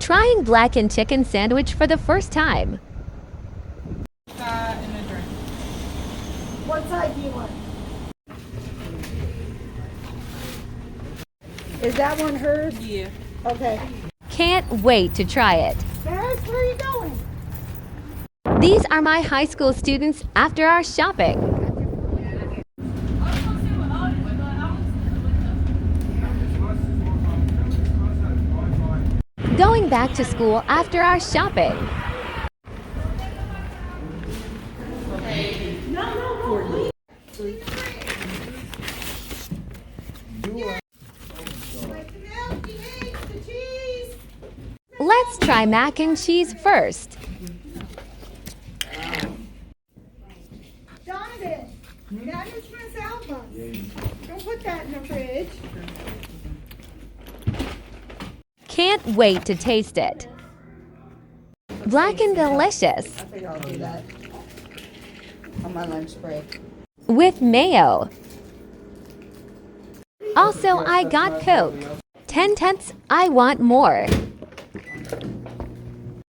Trying blackened chicken sandwich for the first time. That and a drink. What side do you want? Is that one hers? Yeah. Okay. Can't wait to try it. Paris, where are you going? These are my high school students after our shopping. Going back to school after our shopping. Let's try mac and cheese first. Donovan, that is Miss Alpha. Don't put that in the fridge. Can't wait to taste it. Black and delicious. I think I'll do that on my lunch break. With mayo. Also, I got Coke. 10 tenths, I want more.